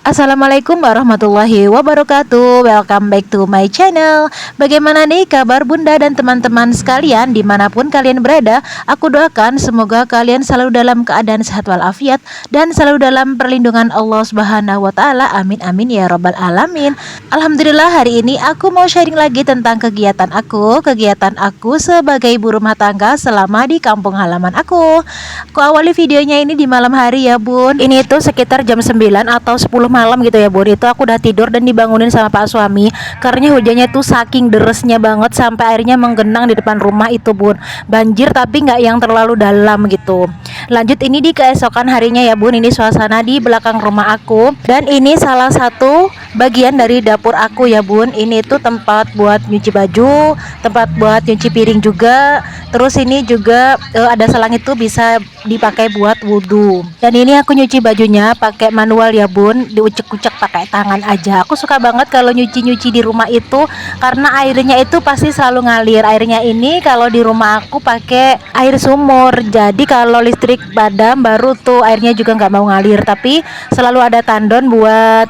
Assalamualaikum warahmatullahi wabarakatuh. Welcome back to my channel. Bagaimana nih kabar bunda dan teman-teman sekalian dimanapun kalian berada? Aku doakan semoga kalian selalu dalam keadaan sehat walafiat dan selalu dalam perlindungan Allah Subhanahu wa taala. Amin amin ya rabbal alamin. Alhamdulillah, hari ini aku mau sharing lagi tentang kegiatan aku sebagai ibu rumah tangga selama di kampung halaman aku. Aku awali videonya ini di malam hari ya bun. Ini tuh sekitar jam 9 atau 10 malam gitu ya bun. Itu aku udah tidur dan dibangunin sama pak suami karena hujannya tuh saking deresnya banget sampai airnya menggenang di depan rumah itu bun. Banjir tapi nggak yang terlalu dalam gitu. Lanjut ini di keesokan harinya ya bun. Ini suasana di belakang rumah aku. Dan ini salah satu bagian dari dapur aku ya bun. Ini tuh tempat buat nyuci baju, tempat buat nyuci piring juga. Terus ini juga ada selang itu bisa dipakai buat wudhu. Dan ini aku nyuci bajunya pakai manual ya bun, diucek-ucek pakai tangan aja. Aku suka banget kalau nyuci-nyuci di rumah itu karena airnya itu pasti selalu ngalir. Airnya ini kalau di rumah aku pakai air sumur. Jadi kalau listrik padam baru tuh airnya juga nggak mau ngalir. Tapi selalu ada tandon buat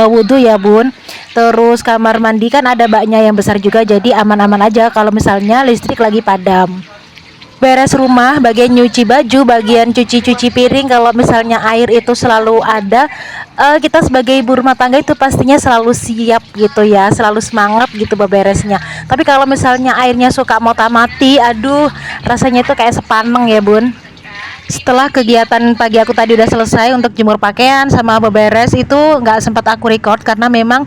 wudhu ya bun. Terus kamar mandi kan ada baknya yang besar juga, jadi aman-aman aja kalau misalnya listrik lagi padam. Beres rumah, bagian nyuci baju, bagian cuci-cuci piring, kalau misalnya air itu selalu ada, kita sebagai ibu rumah tangga itu pastinya selalu siap gitu ya, selalu semangat gitu beberesnya. Tapi kalau misalnya airnya suka mau mati, aduh rasanya itu kayak sepaneng ya bun. Setelah kegiatan pagi aku tadi udah selesai untuk jemur pakaian sama beberes, itu nggak sempat aku record karena memang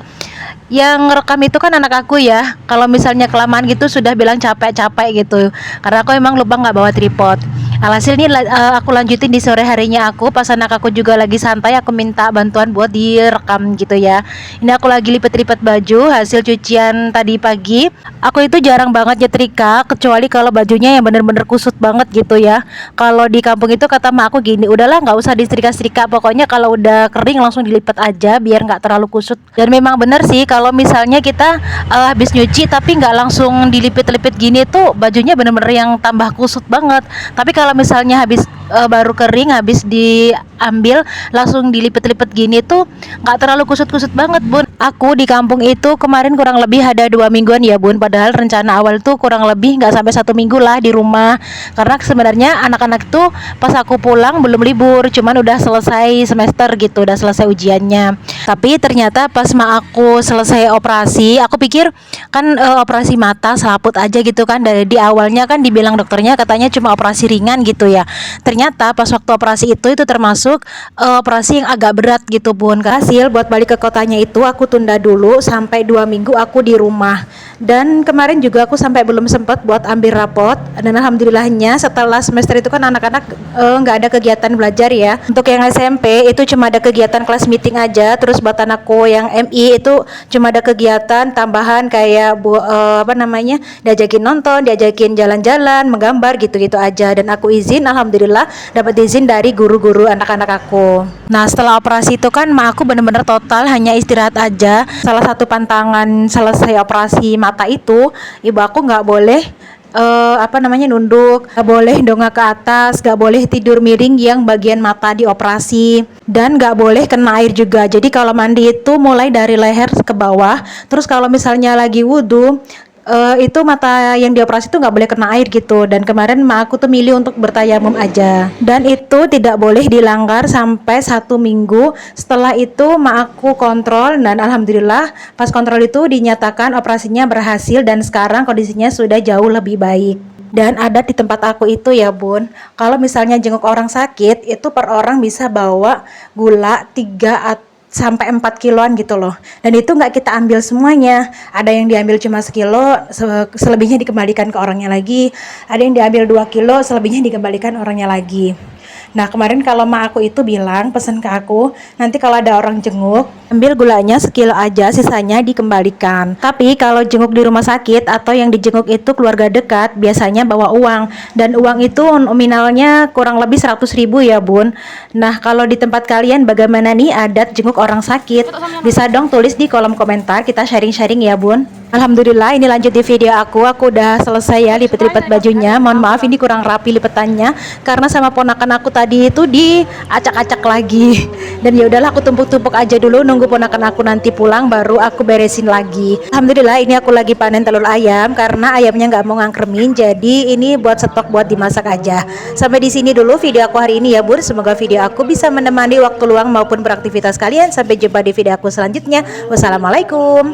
yang ngerekam itu kan anak aku ya. Kalau misalnya kelamaan gitu sudah bilang capek-capek gitu, karena aku emang lupa nggak bawa tripod. Alhasil nih aku lanjutin di sore harinya aku pas anak aku juga lagi santai, aku minta bantuan buat direkam gitu ya. Ini aku lagi lipet-lipet baju hasil cucian tadi pagi. Aku itu jarang banget nyetrika kecuali kalau bajunya yang bener-bener kusut banget gitu ya. Kalau di kampung itu kata mak aku gini, udahlah nggak usah disetrika-setrika, pokoknya kalau udah kering langsung dilipat aja biar nggak terlalu kusut. Dan memang bener sih kalau misalnya kita habis nyuci tapi nggak langsung dilipit-lipit gini tuh bajunya bener-bener yang tambah kusut banget. Tapi kalau misalnya habis baru kering, habis diambil langsung dilipet-lipet gini tuh nggak terlalu kusut-kusut banget bun. Aku di kampung itu kemarin kurang lebih ada 2 mingguan ya bun, padahal rencana awal tuh kurang lebih nggak sampai 1 minggu lah di rumah, karena sebenarnya anak-anak tuh pas aku pulang belum libur, cuman udah selesai semester gitu, udah selesai ujiannya. Tapi ternyata pas aku selesai operasi, aku pikir kan operasi mata selaput aja gitu kan, dari di awalnya kan dibilang dokternya katanya cuma operasi ringan gitu ya. Ternyata pas waktu operasi itu termasuk operasi yang agak berat gitu bun. Hasil buat balik ke kotanya itu aku tunda dulu sampai 2 minggu aku di rumah. Dan kemarin juga aku sampai belum sempat buat ambil rapot. Dan alhamdulillahnya setelah semester itu kan anak-anak nggak ada kegiatan belajar ya. Untuk yang SMP itu cuma ada kegiatan kelas meeting aja. Terus buat anakku yang MI itu cuma ada kegiatan tambahan kayak diajakin nonton, diajakin jalan-jalan, menggambar gitu-gitu aja. Dan aku izin, alhamdulillah dapat izin dari guru-guru anak-anak aku. Nah setelah operasi itu kan mak aku bener-bener total hanya istirahat aja. Salah satu pantangan selesai operasi mata itu, ibu aku nggak boleh nunduk, nggak boleh dongak ke atas, nggak boleh tidur miring yang bagian mata dioperasi, dan nggak boleh kena air juga. Jadi kalau mandi itu mulai dari leher ke bawah. Terus kalau misalnya lagi wudhu, itu mata yang dioperasi tuh nggak boleh kena air gitu. Dan kemarin mak aku tuh milih untuk bertayamum aja, dan itu tidak boleh dilanggar sampai 1 minggu. Setelah itu mak aku kontrol, dan alhamdulillah pas kontrol itu dinyatakan operasinya berhasil dan sekarang kondisinya sudah jauh lebih baik. Dan ada di tempat aku itu ya bun, kalau misalnya jenguk orang sakit itu per orang bisa bawa gula 3 sampai 4 kiloan gitu loh. Dan itu nggak kita ambil semuanya, ada yang diambil cuma sekilo, selebihnya dikembalikan ke orangnya lagi. Ada yang diambil 2 kilo, selebihnya dikembalikan orangnya lagi. Nah kemarin kalau mak aku itu bilang, pesan ke aku, nanti kalau ada orang jenguk, ambil gulanya sekilo aja, sisanya dikembalikan. Tapi kalau jenguk di rumah sakit atau yang dijenguk itu keluarga dekat, biasanya bawa uang. Dan uang itu nominalnya kurang lebih 100.000 ya bun. Nah kalau di tempat kalian bagaimana nih adat jenguk orang sakit? Bisa dong tulis di kolom komentar, kita sharing-sharing ya bun. Alhamdulillah, ini lanjut di video aku udah selesai ya lipet-lipet bajunya. Mohon maaf ini kurang rapi lipetannya karena sama ponakan aku tadi itu diacak-acak lagi. Dan ya udahlah, aku tumpuk-tumpuk aja dulu nunggu ponakan aku nanti pulang baru aku beresin lagi. Alhamdulillah, ini aku lagi panen telur ayam karena ayamnya nggak mau ngangkremin, jadi ini buat stok buat dimasak aja. Sampai di sini dulu video aku hari ini ya Bur. Semoga video aku bisa menemani waktu luang maupun beraktivitas kalian. Sampai jumpa di video aku selanjutnya. Wassalamualaikum.